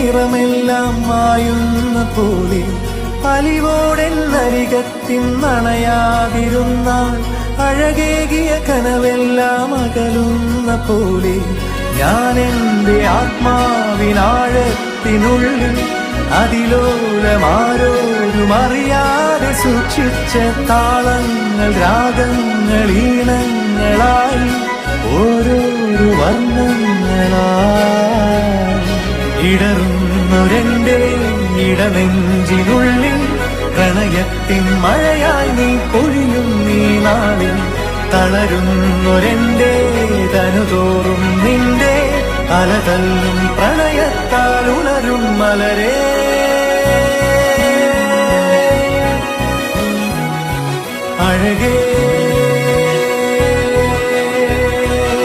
നിറമെല്ലാം മായുന്ന പോലെ അലിവോടെന്നരികത്തിന്നണയാതിരുന്നാൽ അഴകേകിയ കനവെല്ലാം അകലുന്ന പോലെ ഞാൻ എൻ്റെ ആത്മാവിനാഴത്തിനുള്ളിൽ അതിലോലമാരോരും അറിയാതെ സൂക്ഷിച്ച താളങ്ങൾ രാഗങ്ങൾ ഈണങ്ങളായി ഓരോരോ വർണ്ണങ്ങളായി ഇടറുന്നൊരെന്റെ ഇടനെഞ്ചിനുള്ളിൽ പ്രണയത്തിൻ മഴയായി നീ പൊഴിയും നീ നാളിൽ തളരുന്നൊരെന്റെ തനുതോറും നിന്റെ അലതല്ലും പ്രണയത്താൽ ഉണരും മലരേ അഴകേ